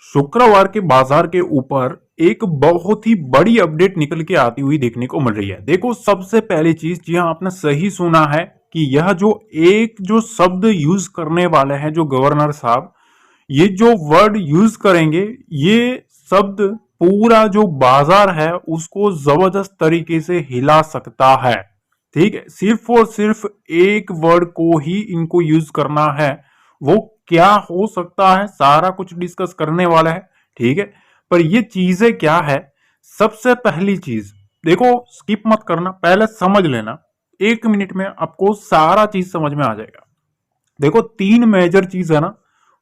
शुक्रवार के बाजार के ऊपर एक बहुत ही बड़ी अपडेट निकल के आती हुई देखने को मिल रही है। देखो, सबसे पहली चीज, जी हाँ, आपने सही सुना है कि यह जो शब्द यूज करने वाले हैं जो गवर्नर साहब, ये जो वर्ड यूज करेंगे, ये शब्द पूरा जो बाजार है उसको जबरदस्त तरीके से हिला सकता है। ठीक है, सिर्फ और सिर्फ एक वर्ड को ही इनको यूज करना है। वो क्या हो सकता है, सारा कुछ डिस्कस करने वाला है। ठीक है, पर ये चीजें क्या है? सबसे पहली चीज, देखो, स्किप मत करना, पहले समझ लेना। 1 मिनट में आपको सारा चीज समझ में आ जाएगा। देखो, 3 मेजर चीज है ना,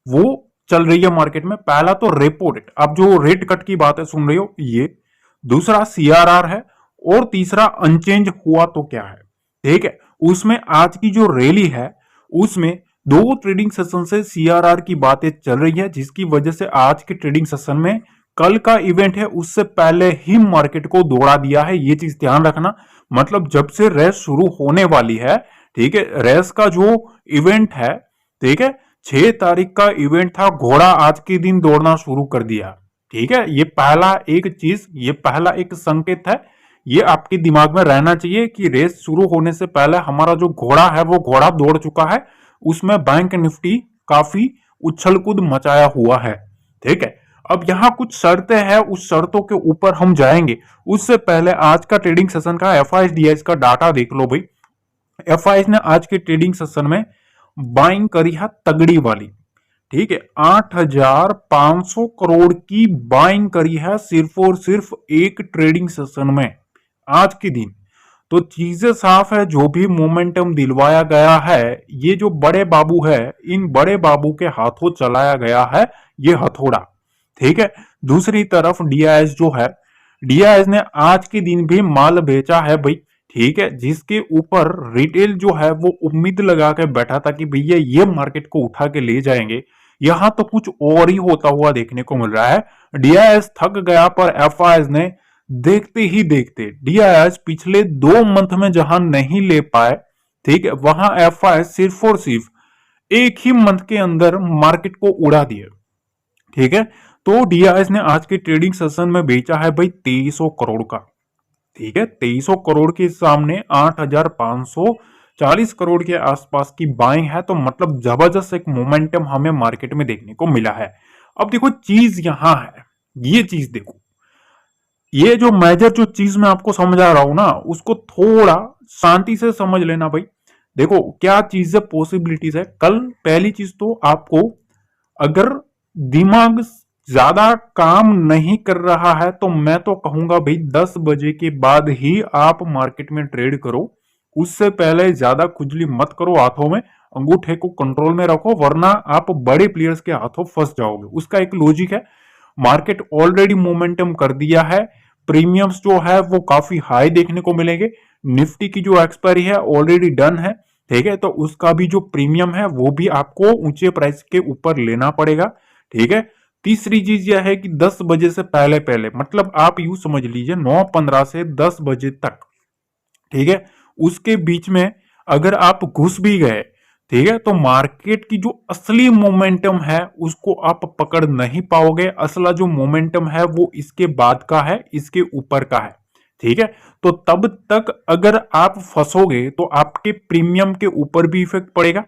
वो चल रही है मार्केट में। पहला तो रेपो रेट, आप जो रेट कट की बातें सुन रहे हो ये। दूसरा सीआरआर है। और तीसरा अनचेंज हुआ तो क्या है। ठीक है, उसमें आज की जो रैली है उसमें 2 ट्रेडिंग सेशन से सीआरआर की बातें चल रही है, जिसकी वजह से आज के ट्रेडिंग सेशन में कल का इवेंट है उससे पहले ही मार्केट को दौड़ा दिया है। ये चीज ध्यान रखना। मतलब जब से रेस शुरू होने वाली है, ठीक है, रेस का जो इवेंट है, ठीक है, 6 तारीख का इवेंट था, घोड़ा आज के दिन दौड़ना शुरू कर दिया। ठीक है, ये पहला एक चीज, ये पहला एक संकेत है। ये आपके दिमाग में रहना चाहिए कि रेस शुरू होने से पहले हमारा जो घोड़ा है वो घोड़ा दौड़ चुका है। उसमें बैंक निफ्टी काफी उछल कूद मचाया हुआ है। ठीक है, अब यहां कुछ शर्तें हैं, उस शर्तों के ऊपर हम जाएंगे। उससे पहले आज का ट्रेडिंग सेशन का एफआईएस का डाटा देख लो भाई। एफआईएस ने आज के ट्रेडिंग सेशन में बाइंग करी है तगड़ी वाली। ठीक है, 8,500 करोड़ की बाइंग करी है सिर्फ और सिर्फ एक ट्रेडिंग सेशन में आज के दिन। तो चीजें साफ है, जो भी मोमेंटम दिलवाया गया है, ये जो बड़े बाबू है, इन बड़े बाबू के हाथों चलाया गया है ये हथौड़ा। ठीक है, दूसरी तरफ डीआईएस जो है, डीआईएस ने आज के दिन भी माल बेचा है भाई। ठीक है, जिसके ऊपर रिटेल जो है वो उम्मीद लगा के बैठा था कि भैया ये मार्केट को उठा के ले जाएंगे। यहां तो कुछ और ही होता हुआ देखने को मिल रहा है। डीआईएस थक गया, पर एफआईएस ने देखते ही देखते, डीआईएस पिछले 2 मंथ में जहां नहीं ले पाए, ठीक है, वहां एफआईएस सिर्फ और सिर्फ एक ही मंथ के अंदर मार्केट को उड़ा दिया। ठीक है, तो डीआईएस ने आज के ट्रेडिंग सेशन में बेचा है भाई 2300 करोड़ का। ठीक है, 2300 करोड़ के सामने 8,540 करोड़ के आसपास की बाइंग है। तो मतलब जबरदस्त एक मोमेंटम हमें मार्केट में देखने को मिला है। अब देखो, चीज यहां है, ये चीज देखो, ये जो मेजर जो चीज मैं आपको समझा रहा हूं ना, उसको थोड़ा शांति से समझ लेना भाई। देखो, क्या चीजें पॉसिबिलिटीज है। कल पहली चीज तो आपको, अगर दिमाग ज्यादा काम नहीं कर रहा है तो मैं तो कहूंगा भाई 10 बजे के बाद ही आप मार्केट में ट्रेड करो। उससे पहले ज्यादा खुजली मत करो, हाथों में अंगूठे को कंट्रोल में रखो, वरना आप बड़े प्लेयर्स के हाथों फंस जाओगे। उसका एक लॉजिक है, मार्केट ऑलरेडी मोमेंटम कर दिया है, प्रीमियम्स जो है वो काफी हाई देखने को मिलेंगे। निफ्टी की जो एक्सपायरी है ऑलरेडी डन है। ठीक है, तो उसका भी जो प्रीमियम है वो भी आपको ऊंचे प्राइस के ऊपर लेना पड़ेगा। ठीक है, तीसरी चीज यह है कि 10 बजे से पहले पहले, मतलब आप यूं समझ लीजिए 9:15 से 10 बजे तक, ठीक है, उसके बीच में अगर आप घुस भी गए, ठीक है, तो मार्केट की जो असली मोमेंटम है उसको आप पकड़ नहीं पाओगे। असला जो मोमेंटम है वो इसके बाद का है, इसके ऊपर का है। ठीक है, तो तब तक अगर आप फंसोगे तो आपके प्रीमियम के ऊपर भी इफेक्ट पड़ेगा,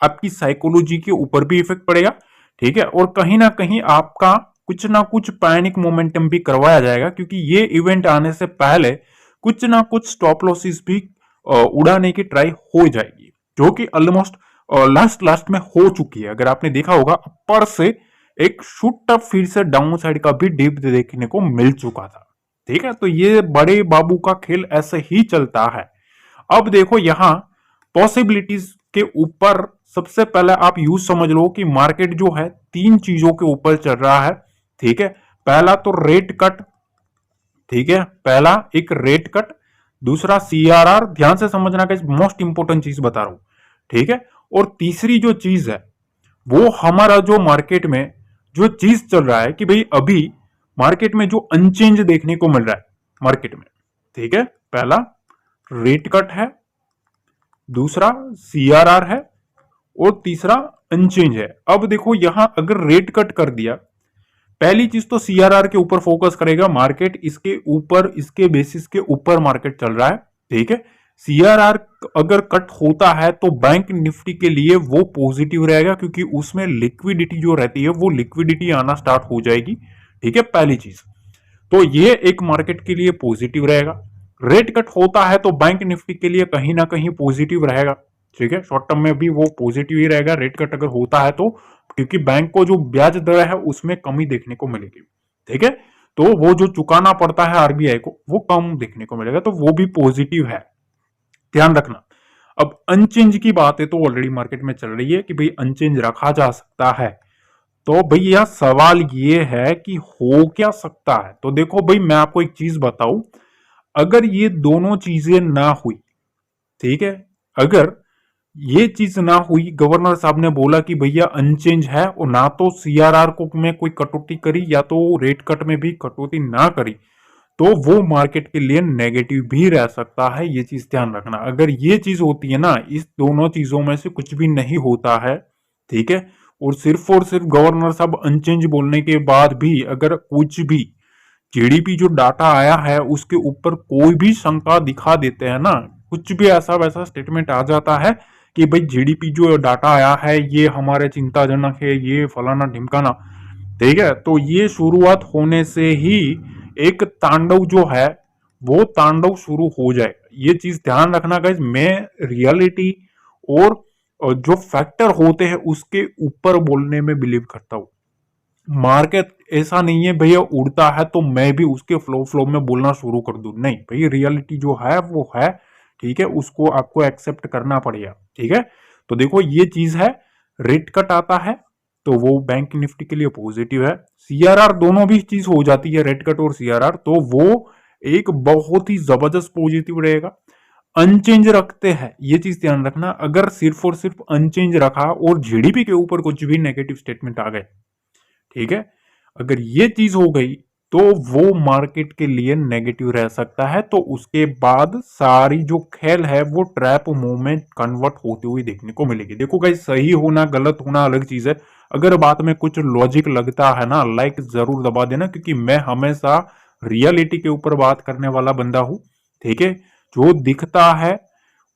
आपकी साइकोलॉजी के ऊपर भी इफेक्ट पड़ेगा। ठीक है, और कहीं ना कहीं आपका कुछ ना कुछ पैनिक मोमेंटम भी करवाया जाएगा, क्योंकि ये इवेंट आने से पहले कुछ ना कुछ स्टॉप लॉसेस भी उड़ाने की ट्राई हो जाएगी, जो कि ऑलमोस्ट लास्ट लास्ट में हो चुकी है। अगर आपने देखा होगा, अपर से एक शूट अप फिर से डाउन साइड का भी डिप देखने को मिल चुका था। ठीक है, तो ये बड़े बाबू का खेल ऐसे ही चलता है। अब देखो, यहां पॉसिबिलिटीज के ऊपर सबसे पहले आप यूज समझ लो कि मार्केट जो है 3 चीजों के ऊपर चल रहा है। ठीक है, पहला तो रेट कट। ठीक है, पहला एक रेट कट, दूसरा सीआरआर, ध्यान से समझना का मोस्ट इंपोर्टेंट चीज बता रहा हूं। ठीक है, और तीसरी जो चीज है वो हमारा जो मार्केट में जो चीज चल रहा है कि भाई अभी मार्केट में जो अनचेंज देखने को मिल रहा है मार्केट में। ठीक है, पहला रेट कट है, दूसरा सीआरआर है, और तीसरा अनचेंज है। अब देखो, यहां अगर रेट कट कर दिया पहली चीज तो सीआरआर के ऊपर फोकस करेगा मार्केट, इसके ऊपर, इसके बेसिस के ऊपर मार्केट चल रहा है। ठीक है, सीआरआर अगर कट होता है तो बैंक निफ्टी के लिए वो पॉजिटिव रहेगा, क्योंकि उसमें लिक्विडिटी जो रहती है वो लिक्विडिटी आना स्टार्ट हो जाएगी। ठीक है, पहली चीज तो ये एक मार्केट के लिए पॉजिटिव रहेगा। रेट कट होता है तो बैंक निफ्टी के लिए कहीं ना कहीं पॉजिटिव रहेगा। ठीक है, शॉर्ट टर्म में भी वो पॉजिटिव ही रहेगा रेट कट अगर होता है तो, क्योंकि बैंक को जो ब्याज दर है उसमें कमी देखने को मिलेगी। ठीक है, तो वो जो चुकाना पड़ता है आरबीआई को वो कम देखने को मिलेगा, तो वो भी पॉजिटिव है, ध्यान रखना। अब अनचेंज की बात है तो ऑलरेडी मार्केट में चल रही है कि भाई अनचेंज रखा जा सकता है। तो भैया सवाल ये है कि हो क्या सकता है। तो देखो भाई, मैं आपको एक चीज बताऊं, अगर ये दोनों चीजें ना हुई, ठीक है, अगर ये चीज ना हुई, गवर्नर साहब ने बोला कि भैया अनचेंज है, और ना तो सीआरआर को में कोई कटौती करी या तो रेट कट में भी कटौती ना करी, तो वो मार्केट के लिए नेगेटिव भी रह सकता है। ये चीज ध्यान रखना। अगर ये चीज होती है ना, इस दोनों चीजों में से कुछ भी नहीं होता है, ठीक है, और सिर्फ गवर्नर साहब अनचेंज बोलने के बाद भी अगर कुछ भी जीडीपी जो डाटा आया है उसके ऊपर कोई भी शंका दिखा देते हैं ना, कुछ भी ऐसा वैसा स्टेटमेंट आ जाता है कि भाई जीडीपी जो डाटा आया है ये हमारे चिंताजनक है, ये फलाना ढिमकाना, ठीक है, तो ये शुरुआत होने से ही एक तांडव जो है वो तांडव शुरू हो जाएगा। ये चीज ध्यान रखना गाइस। मैं रियलिटी और जो फैक्टर होते हैं उसके ऊपर बोलने में बिलीव करता हूं। मार्केट ऐसा नहीं है भैया उड़ता है तो मैं भी उसके फ्लो फ्लो में बोलना शुरू कर दूं, नहीं भाई, रियलिटी जो है वो है। ठीक है, उसको आपको एक्सेप्ट करना पड़ेगा। ठीक है, तो देखो ये चीज है, रेट कट आता है तो वो बैंक निफ्टी के लिए पॉजिटिव है। सीआरआर दोनों भी चीज हो जाती है, रेट कट और सीआरआर, तो वो एक बहुत ही जबरदस्त पॉजिटिव रहेगा। अनचेंज रखते हैं, ये चीज ध्यान रखना। अगर सिर्फ और सिर्फ अनचेंज रखा और जीडीपी के ऊपर कुछ भी नेगेटिव स्टेटमेंट आ गए, ठीक है, अगर ये चीज हो गई तो वो मार्केट के लिए नेगेटिव रह सकता है। तो उसके बाद सारी जो खेल है वो ट्रैप मूव में कन्वर्ट होती हुई देखने को मिलेगी। देखो गाइस, सही होना गलत होना अलग चीज है। अगर बात में कुछ लॉजिक लगता है ना, लाइक जरूर दबा देना, क्योंकि मैं हमेशा रियलिटी के ऊपर बात करने वाला बंदा हूं। ठीक है, जो दिखता है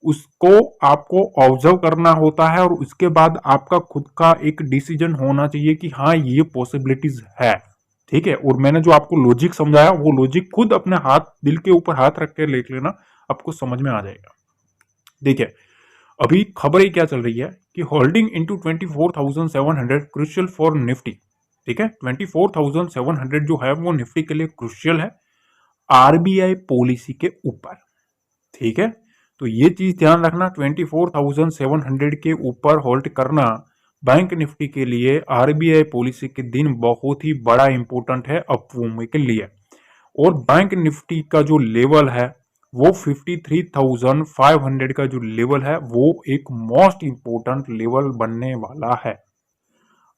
उसको आपको ऑब्जर्व करना होता है, और उसके बाद आपका खुद का एक डिसीजन होना चाहिए कि हाँ ये पॉसिबिलिटीज है। ठीक है, और मैंने जो आपको लॉजिक समझाया वो लॉजिक खुद अपने हाथ, दिल के ऊपर हाथ रख के देख लेना, आपको समझ में आ जाएगा। देखिए, अभी खबर ही क्या चल रही है कि holding into 24,700 crucial for Nifty. ठीक है, 24,700 जो है वो निफ्टी के लिए क्रुशियल है आरबीआई पॉलिसी के ऊपर। ठीक है, तो ये चीज ध्यान रखना, 24,700 के ऊपर होल्ड करना बैंक निफ्टी के लिए आरबीआई पॉलिसी के दिन बहुत ही बड़ा इंपॉर्टेंट है अपमूव के लिए। और बैंक निफ्टी का जो लेवल है वो 53,500 का जो लेवल है वो एक मोस्ट इंपॉर्टेंट लेवल बनने वाला है।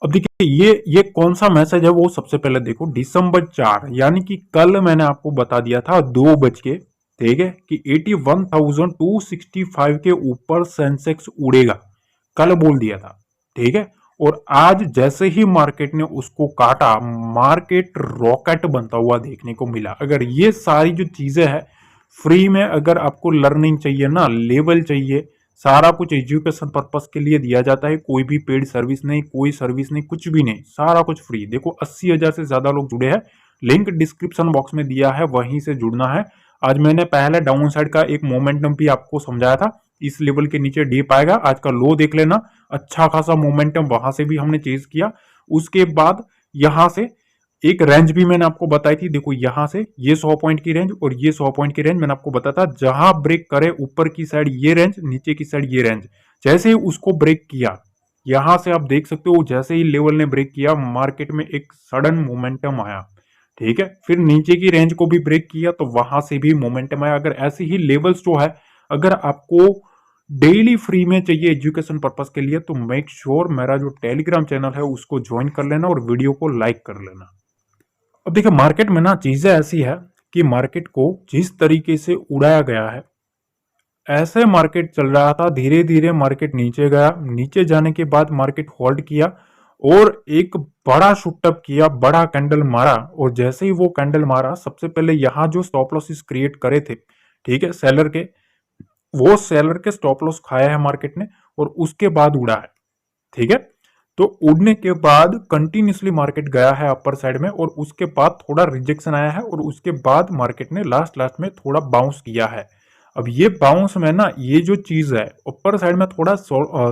अब देखिए, ये कौन सा मैसेज है वो सबसे पहले देखो। दिसंबर 4 यानी कि कल मैंने आपको बता दिया था 2 बज के, ठीक है, कि 81,265 के ऊपर सेंसेक्स उड़ेगा, कल बोल दिया था। ठीक है, और आज जैसे ही मार्केट ने उसको काटा, मार्केट रॉकेट बनता हुआ देखने को मिला। अगर ये सारी जो चीजें हैं फ्री में, अगर आपको लर्निंग चाहिए ना, लेवल चाहिए, सारा कुछ एजुकेशन पर्पस के लिए दिया जाता है, कोई भी पेड सर्विस नहीं, कोई सर्विस नहीं, कुछ भी नहीं, सारा कुछ फ्री। देखो 80,000 से ज्यादा लोग जुड़े हैं, लिंक डिस्क्रिप्शन बॉक्स में दिया है, वहीं से जुड़ना है। आज मैंने पहले डाउन साइड का एक मोमेंटम भी आपको समझाया था, इस लेवल के नीचे डीप आएगा, आज का लो देख लेना, अच्छा खासा मोमेंटम वहां से भी हमने चेज किया। उसके बाद यहां से एक रेंज भी मैंने आपको बताई थी, देखो यहां से ये 100 पॉइंट की रेंज और ये 100 पॉइंट की रेंज मैंने आपको बताया था, जहां ब्रेक करे ऊपर की साइड ये रेंज, नीचे की साइड ये रेंज, जैसे ही उसको ब्रेक किया, यहां से आप देख सकते हो जैसे ही लेवल ने ब्रेक किया मार्केट में एक सडन मोमेंटम आया। ठीक है, फिर नीचे की रेंज को भी ब्रेक किया तो वहां से भी मोमेंटम आया। अगर ऐसे ही लेवल्स जो है, अगर आपको डेली फ्री में चाहिए एजुकेशन पर्पस के लिए, तो मेक श्योर मेरा जो टेलीग्राम चैनल है उसको ज्वाइन कर लेना और वीडियो को लाइक कर लेना। अब देखिए, मार्केट में ना चीजें ऐसी है कि मार्केट को जिस तरीके से उड़ाया गया है, ऐसे मार्केट चल रहा था, धीरे धीरे मार्केट नीचे गया, नीचे जाने के बाद मार्केट होल्ड किया और एक बड़ा शूटअप किया, बड़ा कैंडल मारा, और जैसे ही वो कैंडल मारा सबसे पहले यहाँ जो स्टॉप लॉसेस क्रिएट करे थे, ठीक है, सेलर के, वो सेलर के स्टॉप लॉस खाया है मार्केट ने और उसके बाद उड़ा है। ठीक है, तो उड़ने के बाद कंटिन्यूसली मार्केट गया है अपर साइड में और उसके बाद थोड़ा रिजेक्शन आया है और उसके बाद मार्केट ने लास्ट में थोड़ा बाउंस किया है। अब ये बाउंस में ना ये जो चीज है अपर साइड में थोड़ा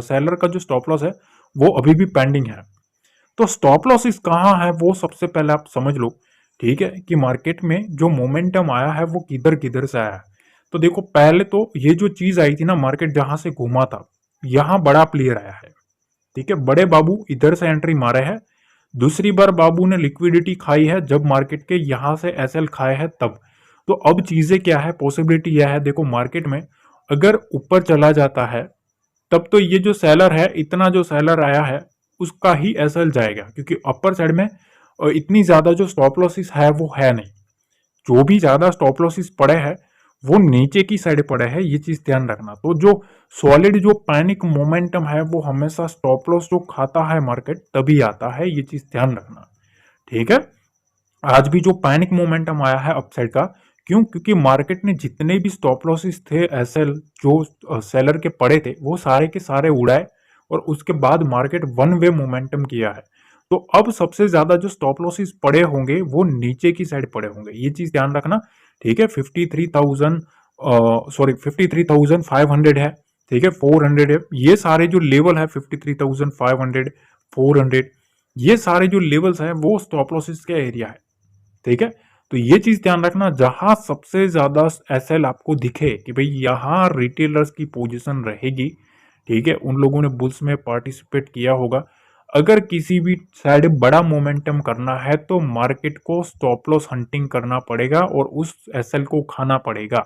सेलर का जो स्टॉप लॉस है वो अभी भी पेंडिंग है। तो स्टॉप लॉसेस कहाँ है वो सबसे पहले आप समझ लो, ठीक है, कि मार्केट में जो मोमेंटम आया है वो किधर किधर से आया है। तो देखो पहले तो ये जो चीज आई थी ना, मार्केट जहां से घूमा था, यहाँ बड़ा प्लेयर आया है, ठीक है, बड़े बाबू इधर से एंट्री मारे है। दूसरी बार बाबू ने लिक्विडिटी खाई है जब मार्केट के यहां से एसएल खाए है तब। तो अब चीजें क्या है, पॉसिबिलिटी यह है, देखो मार्केट में अगर ऊपर चला जाता है तब तो ये जो सेलर है, इतना जो सेलर आया है उसका ही एसएल जाएगा, क्योंकि अपर साइड में इतनी ज्यादा जो स्टॉप लॉसेस है वो है नहीं। जो भी ज्यादा स्टॉप लॉसेस पड़े हैं वो नीचे की साइड पड़े हैं, ये चीज ध्यान रखना। तो जो सॉलिड जो पैनिक मोमेंटम है वो हमेशा स्टॉप लॉस जो खाता है मार्केट तभी आता है, ये चीज ध्यान रखना। ठीक है, आज भी जो पैनिक मोमेंटम आया है अपसाइड का, क्यों, क्योंकि मार्केट ने जितने भी स्टॉप लॉसेस थे एसएल जो सेलर के पड़े थे वो सारे के सारे उड़ाए और उसके बाद मार्केट वन वे मोमेंटम किया है। तो अब सबसे ज्यादा जो स्टॉप लॉसेस पड़े होंगे वो नीचे की साइड पड़े होंगे, ये चीज ध्यान रखना। ठीक है, 53,000 सॉरी 53,500 है, ठीक है, 400 है, ये सारे जो लेवल है 53,500 400, ये सारे जो लेवल्स हैं वो स्टॉप लॉसेस के एरिया है। ठीक है, तो ये चीज ध्यान रखना, जहां सबसे ज्यादा एसएल आपको दिखे कि भाई यहां रिटेलर्स की पोजीशन रहेगी, ठीक है, उन लोगों ने बुल्स में पार्टिसिपेट किया होगा। अगर किसी भी साइड बड़ा मोमेंटम करना है तो मार्केट को स्टॉप लॉस हंटिंग करना पड़ेगा और उस एसएल को खाना पड़ेगा।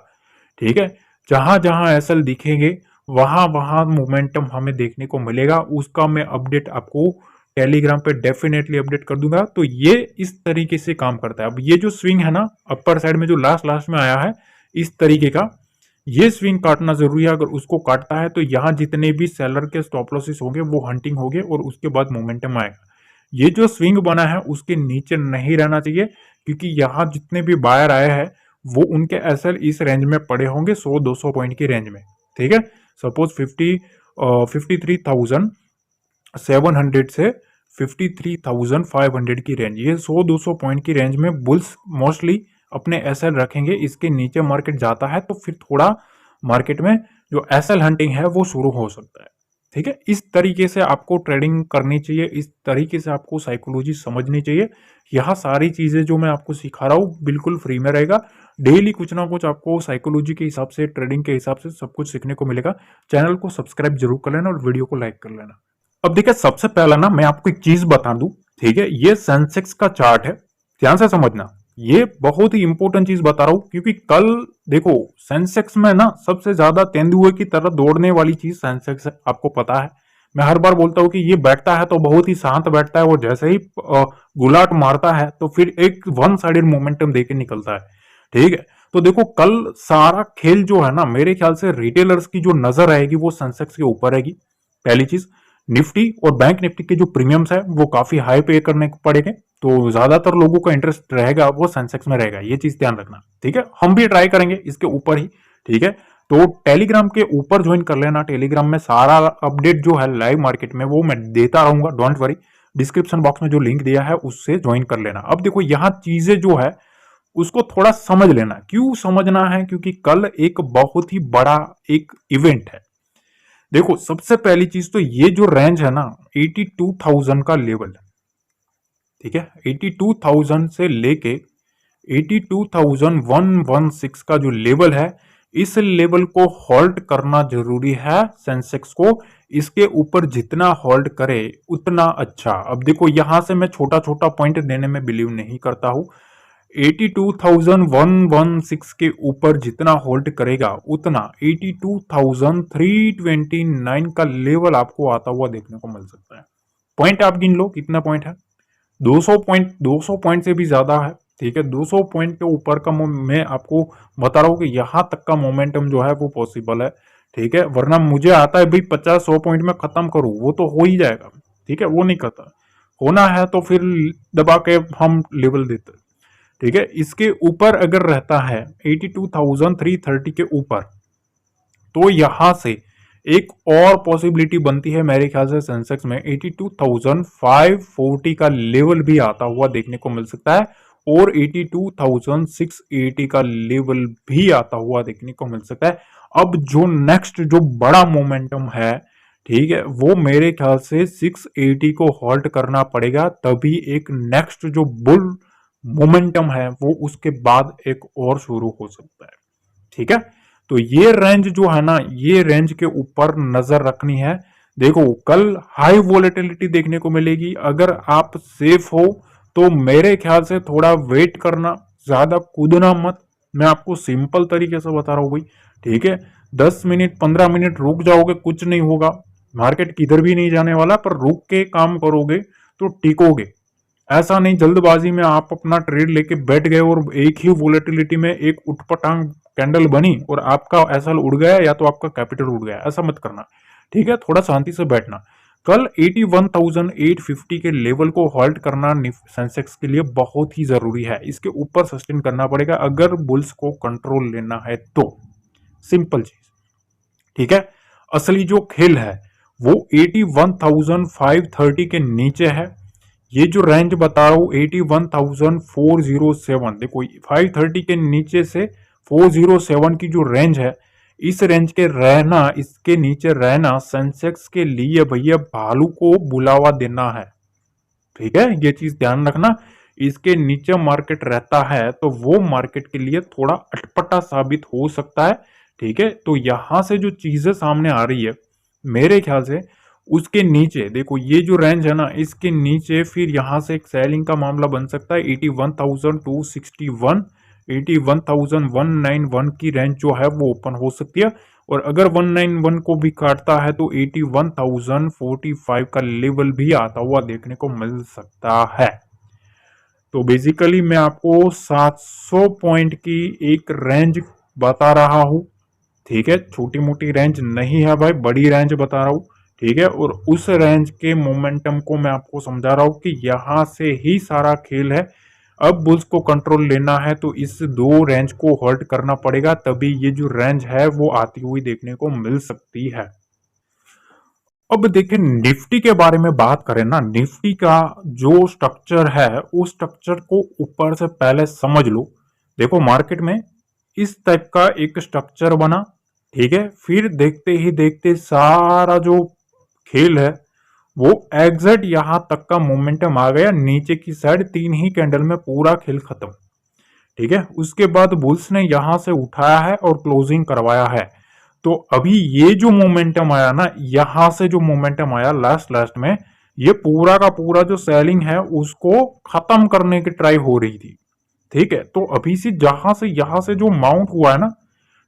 ठीक है, जहां जहां एसएल दिखेंगे वहां वहां मोमेंटम हमें देखने को मिलेगा, उसका मैं अपडेट आपको टेलीग्राम पे डेफिनेटली अपडेट कर दूंगा। तो ये इस तरीके से काम करता है। अब ये जो स्विंग है ना अपर साइड में जो लास्ट में आया है इस तरीके का, ये स्विंग काटना जरूरी है। अगर उसको काटता है तो यहाँ जितने भी सेलर के स्टॉप लॉसेस होंगे वो हंटिंग होंगे और उसके बाद मोमेंटम आएगा। ये जो स्विंग बना है उसके नीचे नहीं रहना चाहिए, क्योंकि यहाँ जितने भी बायर आए हैं वो उनके एसएल इस रेंज में पड़े होंगे 100-200 पॉइंट की रेंज में। ठीक है, सपोज 53,700 से 53,500 की रेंज, ये 100-200 पॉइंट की रेंज में बुल्स मोस्टली अपने एसएल रखेंगे। इसके नीचे मार्केट जाता है तो फिर थोड़ा मार्केट में जो एसएल हंटिंग है वो शुरू हो सकता है। ठीक है, इस तरीके से आपको ट्रेडिंग करनी चाहिए, इस तरीके से आपको साइकोलॉजी समझनी चाहिए। यह सारी चीजें जो मैं आपको सिखा रहा हूँ बिल्कुल फ्री में रहेगा। डेली कुछ ना कुछ आपको साइकोलॉजी के हिसाब से, ट्रेडिंग के हिसाब से सब कुछ सीखने को मिलेगा। चैनल को सब्सक्राइब जरूर कर लेना और वीडियो को लाइक कर लेना। अब देखिए सबसे पहला ना मैं आपको एक चीज बता दूं, ठीक है, ये सेंसेक्स का चार्ट है, ध्यान से समझना। ये बहुत ही इंपॉर्टेंट चीज बता रहा हूं क्योंकि कल देखो सेंसेक्स में ना सबसे ज्यादा तेंदुए की तरह दौड़ने वाली चीज सेंसेक्स है, आपको पता है। मैं हर बार बोलता हूं कि ये बैठता है तो बहुत ही शांत बैठता है और जैसे ही गुलाट मारता है तो फिर एक वन साइडेड मोमेंटम देके निकलता है। ठीक है, तो देखो कल सारा खेल जो है ना मेरे ख्याल से रिटेलर्स की जो नजर आएगी वो सेंसेक्स के ऊपर रहेगी, पहली चीज। निफ्टी और बैंक निफ्टी के जो प्रीमियम्स है वो काफी हाई पे करने पड़ेंगे, तो ज्यादातर लोगों का इंटरेस्ट रहेगा वो सेंसेक्स में रहेगा, ये चीज ध्यान रखना। ठीक है, हम भी ट्राई करेंगे इसके ऊपर ही। ठीक है, तो टेलीग्राम के ऊपर ज्वाइन कर लेना, टेलीग्राम में सारा अपडेट जो है लाइव मार्केट में वो मैं देता रहूंगा, डोंट वरी। डिस्क्रिप्शन बॉक्स में जो लिंक दिया है उससे ज्वाइन कर लेना। अब देखो यहाँ चीजें जो है उसको थोड़ा समझ लेना। क्यों समझना है, क्योंकि कल एक बहुत ही बड़ा एक इवेंट है। देखो सबसे पहली चीज तो ये जो रेंज है ना 82,000 का लेवल, ठीक है, 82,000 से लेके 82,116 का जो लेवल है, इस लेवल को होल्ड करना जरूरी है सेंसेक्स को। इसके ऊपर जितना होल्ड करे उतना अच्छा। अब देखो यहां से मैं छोटा छोटा पॉइंट देने में बिलीव नहीं करता हूं। 82,116 के ऊपर जितना होल्ड करेगा उतना 82,329 का लेवल आपको आता हुआ देखने को मिल सकता है। पॉइंट आप गिन लो कितना पॉइंट है, 200 पॉइंट, 200 पॉइंट से भी ज्यादा है। ठीक है, 200 पॉइंट के ऊपर का मैं आपको बता रहा हूं कि यहां तक का मोमेंटम जो है वो पॉसिबल है। ठीक है, वरना मुझे आता है भाई 50-100 पॉइंट में खत्म करूं, वो तो हो ही जाएगा। ठीक है, वो नहीं करता। होना है तो फिर दबा के हम लेवल देते हैं। ठीक है, इसके ऊपर अगर रहता है 82,330 के ऊपर, तो यहां से एक और पॉसिबिलिटी बनती है मेरे ख्याल से सेंसेक्स में 82,540 का लेवल भी आता हुआ देखने को मिल सकता है, और 82,680 का लेवल भी आता हुआ देखने को मिल सकता है। अब जो नेक्स्ट जो बड़ा मोमेंटम है, ठीक है, वो मेरे ख्याल से 680 को हॉल्ट करना पड़ेगा, तभी एक नेक्स्ट जो बुल मोमेंटम है वो उसके बाद एक और शुरू हो सकता है। ठीक है, तो ये रेंज जो है ना, ये रेंज के ऊपर नजर रखनी है। देखो कल हाई वोलेटिलिटी देखने को मिलेगी, अगर आप सेफ हो तो मेरे ख्याल से थोड़ा वेट करना, ज्यादा कूदना मत। मैं आपको सिंपल तरीके से बता रहा हूं भाई। ठीक है, 10 मिनट 15 मिनट रुक जाओगे कुछ नहीं होगा, मार्केट किधर भी नहीं जाने वाला, पर रुक के काम करोगे तो टिकोगे। ऐसा नहीं जल्दबाजी में आप अपना ट्रेड लेके बैठ गए और एक ही वोलेटिलिटी में एक उठपटांग कैंडल बनी और आपका एसएल उड़ गया या तो आपका कैपिटल उड़ गया, ऐसा मत करना। ठीक है, थोड़ा शांति से बैठना। कल 81,850 के लेवल को होल्ड करना सेंसेक्स के लिए बहुत ही जरूरी है, इसके ऊपर सस्टेन करना पड़ेगा अगर बुल्स को कंट्रोल लेना है तो। सिंपल चीज। ठीक है, असली जो खेल है वो 81,530 के नीचे है। ये जो रेंज बता रहा हूं 81,407, देखो 530 के नीचे से 407 की जो रेंज है, इस रेंज के रहना, इसके नीचे रहना सेंसेक्स के लिए भैया भालू को बुलावा देना है। ठीक है, ये चीज ध्यान रखना। इसके नीचे मार्केट रहता है तो वो मार्केट के लिए थोड़ा अटपटा साबित हो सकता है। ठीक है, तो यहां से जो चीजें सामने आ रही है मेरे ख्याल से, उसके नीचे देखो ये जो रेंज है ना, इसके नीचे फिर यहां से एक सेलिंग का मामला बन सकता है। 81,261, 81,191 की रेंज जो है वो ओपन हो सकती है, और अगर 191 को भी काटता है तो 81,045 का लेवल भी आता हुआ देखने को मिल सकता है। तो बेसिकली मैं आपको 700 पॉइंट की एक रेंज बता रहा हूं। ठीक है, छोटी मोटी रेंज नहीं है भाई, बड़ी रेंज बता रहा हूं। ठीक है, और उस रेंज के मोमेंटम को मैं आपको समझा रहा हूं कि यहां से ही सारा खेल है। अब बुल्स को कंट्रोल लेना है तो इस दो रेंज को होल्ड करना पड़ेगा, तभी ये जो रेंज है वो आती हुई देखने को मिल सकती है। अब देखिए निफ्टी के बारे में बात करें ना, निफ्टी का जो स्ट्रक्चर है उस स्ट्रक्चर को ऊपर से पहले समझ लो। देखो मार्केट में इस टाइप का एक स्ट्रक्चर बना, ठीक है, फिर देखते ही देखते सारा जो खेल है वो एग्जैक्ट यहां तक का मोमेंटम आ गया, नीचे की साइड 3 ही कैंडल में पूरा खेल खत्म। ठीक है, उसके बाद बुल्स ने यहां से उठाया है और क्लोजिंग करवाया है। तो अभी ये जो मोमेंटम आया ना, यहां से जो मोमेंटम आया लास्ट लास्ट में, ये पूरा का पूरा जो सेलिंग है उसको खत्म करने की ट्राई हो रही थी। ठीक है, तो अभी से जहां से यहां से जो माउंट हुआ है ना,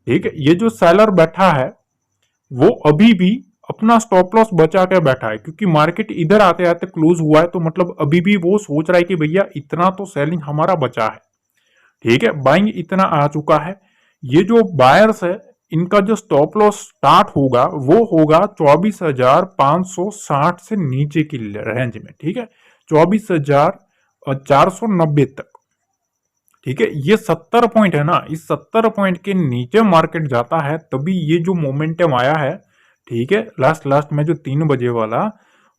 ठीक है, ये जो सेलर बैठा है वो अभी भी अपना स्टॉप लॉस बचा के बैठा है, क्योंकि मार्केट इधर आते आते क्लोज हुआ है, तो मतलब अभी भी वो सोच रहा है कि भैया इतना तो सेलिंग हमारा बचा है। ठीक है, बाइंग इतना आ चुका है। ये जो बायर्स है इनका जो स्टॉप लॉस स्टार्ट होगा वो होगा 24,560 से नीचे की रेंज में। ठीक है, 24,490 तक। ठीक है, ये 70 पॉइंट है ना, इस 70 पॉइंट के नीचे मार्केट जाता है तभी ये जो मोमेंटम आया है, ठीक है, लास्ट लास्ट में जो 3 बजे वाला,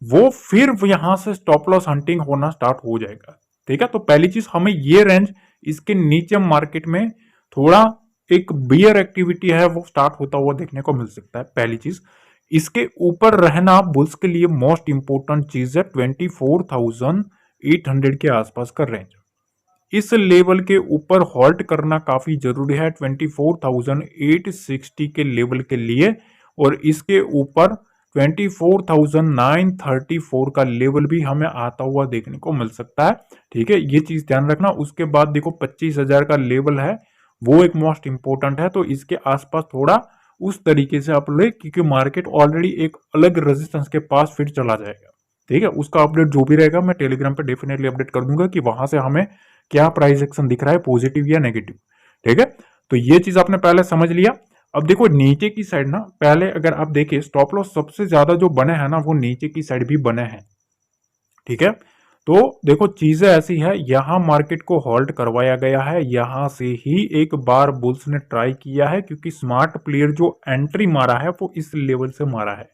वो फिर यहां से स्टॉप लॉस हंटिंग होना स्टार्ट हो जाएगा। ठीक है, तो पहली चीज हमें ये रेंज, इसके नीचे मार्केट में थोड़ा एक बियर एक्टिविटी है वो स्टार्ट होता हुआ देखने को मिल सकता है, पहली चीज। इसके ऊपर रहना बुल्स के लिए मोस्ट इंपोर्टेंट चीज है 24,800 के आसपास का रेंज। इस लेवल के ऊपर हॉल्ट करना काफी जरूरी है 24,860 के लेवल के लिए, और इसके ऊपर 24,934 का लेवल भी हमें आता हुआ देखने को मिल सकता है। ठीक है, ये चीज ध्यान रखना। उसके बाद देखो 25,000 का लेवल है, वो एक मोस्ट इंपोर्टेंट है, तो इसके आसपास थोड़ा उस तरीके से आप ले, क्योंकि मार्केट ऑलरेडी एक अलग रेजिस्टेंस के पास फिर चला जाएगा। ठीक है, उसका अपडेट जो भी रहेगा मैं टेलीग्राम पे डेफिनेटली अपडेट कर दूंगा कि वहां से हमें क्या प्राइस एक्शन दिख रहा है, पॉजिटिव या नेगेटिव। ठीक है, तो ये चीज आपने पहले समझ लिया। अब देखो नीचे की साइड ना, पहले अगर आप देखिए स्टॉप लॉस सबसे ज्यादा जो बने हैं ना वो नीचे की साइड भी बने हैं। ठीक है, तो देखो चीजें ऐसी है, यहाँ मार्केट को होल्ड करवाया गया है, यहाँ से ही एक बार बुल्स ने ट्राई किया है, क्योंकि स्मार्ट प्लेयर जो एंट्री मारा है वो इस लेवल से मारा है।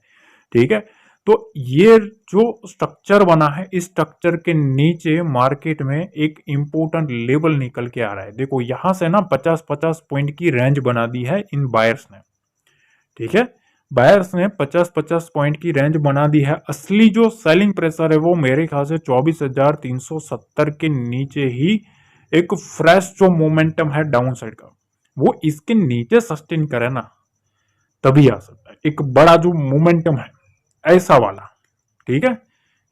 ठीक है, तो ये जो स्ट्रक्चर बना है, इस स्ट्रक्चर के नीचे मार्केट में एक इंपॉर्टेंट लेवल निकल के आ रहा है। देखो यहां से ना 50-50 पॉइंट की रेंज बना दी है इन बायर्स ने। ठीक है, बायर्स ने 50-50 पॉइंट की रेंज बना दी है। असली जो सेलिंग प्रेशर है वो मेरे ख्याल से 24,370 के नीचे ही एक फ्रेश जो मोमेंटम है डाउन साइड का, वो इसके नीचे सस्टेन करे ना, तभी आ सकता है एक बड़ा जो मोमेंटम है ऐसा वाला। ठीक है,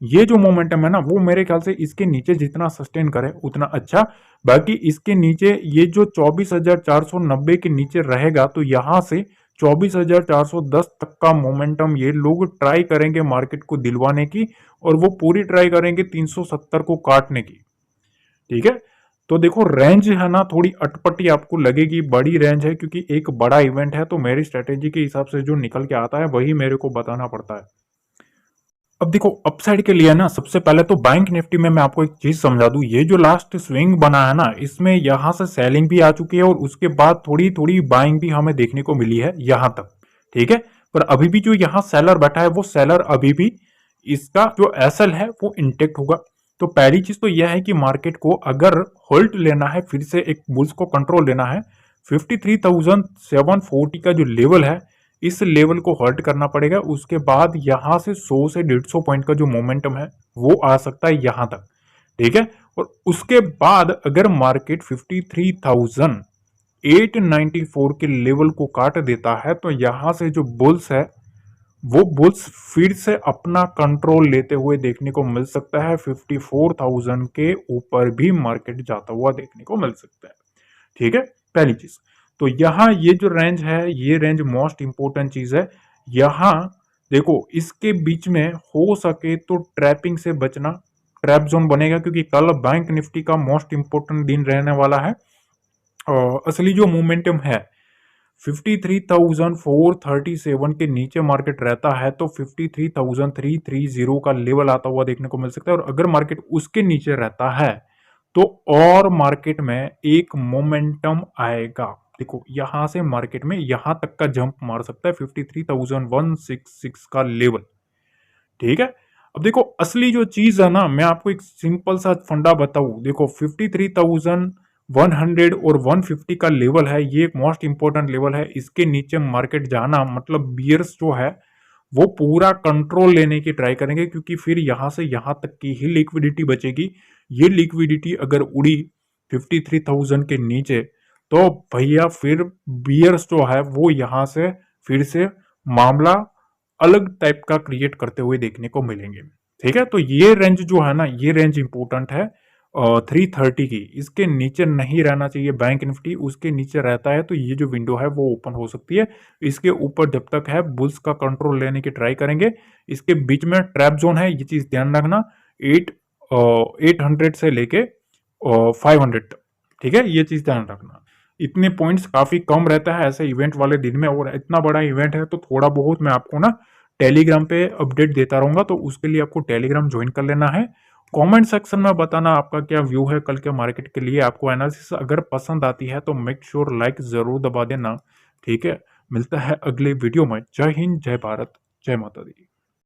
ये जो मोमेंटम है ना वो मेरे ख्याल से इसके नीचे जितना सस्टेन करे उतना अच्छा। बाकी इसके नीचे ये जो 24,490 के नीचे रहेगा, तो यहां से 24,410 तक का मोमेंटम ये लोग ट्राई करेंगे मार्केट को दिलवाने की, और वो पूरी ट्राई करेंगे 370 को काटने की। ठीक है, तो देखो रेंज है ना थोड़ी अटपटी आपको लगेगी, बड़ी रेंज है क्योंकि एक बड़ा इवेंट है, तो मेरी स्ट्रेटेजी के हिसाब से जो निकल के आता है वही मेरे को बताना पड़ता है। अब देखो अपसाइड के लिए ना, सबसे पहले तो बैंक निफ्टी में मैं आपको एक चीज समझा दूं, ये जो लास्ट स्विंग बना है ना, इसमें यहां से सेलिंग भी आ चुकी है और उसके बाद थोड़ी थोड़ी बाइंग भी हमें देखने को मिली है यहां तक। ठीक है, पर अभी भी जो यहाँ सेलर बैठा है वो सेलर अभी भी इसका जो एसएल है वो इंटेक्ट होगा। तो पहली चीज तो यह है कि मार्केट को अगर होल्ड लेना है, फिर से एक बुल्स को कंट्रोल लेना है, 53,740 का जो लेवल है, इस लेवल को होल्ड करना पड़ेगा। उसके बाद यहां से 100 से 150 पॉइंट का जो मोमेंटम है वो आ सकता है यहां तक। ठीक है, और उसके बाद अगर मार्केट 53,894 के लेवल को काट देता है, तो यहां से जो बुल्स है वो बुल्स फिर से अपना कंट्रोल लेते हुए देखने को मिल सकता है। 54,000 के ऊपर भी मार्केट जाता हुआ देखने को मिल सकता है। ठीक है, पहली चीज तो यहां ये जो रेंज है, ये रेंज मोस्ट इंपोर्टेंट चीज है। यहां देखो इसके बीच में हो सके तो ट्रैपिंग से बचना, ट्रैप जोन बनेगा, क्योंकि कल बैंक निफ्टी का मोस्ट इंपोर्टेंट दिन रहने वाला है। असली जो मोमेंटम है 53,437 के नीचे मार्केट रहता है, तो 53,330 का लेवल आता हुआ देखने को मिल सकता है। और अगर मार्केट उसके नीचे रहता है तो और मार्केट में एक मोमेंटम आएगा। देखो यहां से मार्केट में यहां तक का जंप मार सकता है 53,166 का लेवल। ठीक है, अब देखो असली जो चीज है ना, मैं आपको एक सिंपल सा फंडा बताऊं। देखो 53,100 और 150 का लेवल है, ये एक मोस्ट इंपॉर्टेंट लेवल है। इसके नीचे मार्केट जाना मतलब बियर्स जो है वो पूरा कंट्रोल लेने की ट्राई करेंगे, क्योंकि फिर यहां से यहां तक की ही लिक्विडिटी बचेगी। ये लिक्विडिटी अगर उड़ी 53,000 के नीचे, तो भैया फिर बियर्स जो है वो यहां से फिर से मामला अलग टाइप का क्रिएट करते हुए देखने को मिलेंगे। ठीक है, तो ये रेंज जो है ना, ये रेंज इंपॉर्टेंट है 330 की, इसके नीचे नहीं रहना चाहिए बैंक निफ्टी। उसके नीचे रहता है तो ये जो विंडो है वो ओपन हो सकती है। इसके ऊपर जब तक है बुल्स का कंट्रोल लेने की ट्राई करेंगे। इसके बीच में ट्रैप जोन है, ये चीज ध्यान रखना, 800 से लेके 500 तक। ठीक है, ये चीज ध्यान रखना। इतने पॉइंट्स काफी कम रहता है ऐसे इवेंट वाले दिन में, और इतना बड़ा इवेंट है तो थोड़ा बहुत मैं आपको ना टेलीग्राम पे अपडेट देता रहूंगा, तो उसके लिए आपको टेलीग्राम ज्वाइन कर लेना है। कमेंट सेक्शन में बताना आपका क्या व्यू है कल के मार्केट के लिए। आपको एनालिसिस अगर पसंद आती है तो मेक श्योर लाइक जरूर दबा देना। ठीक है, मिलता है अगले वीडियो में। जय हिंद, जय भारत, जय माता दी।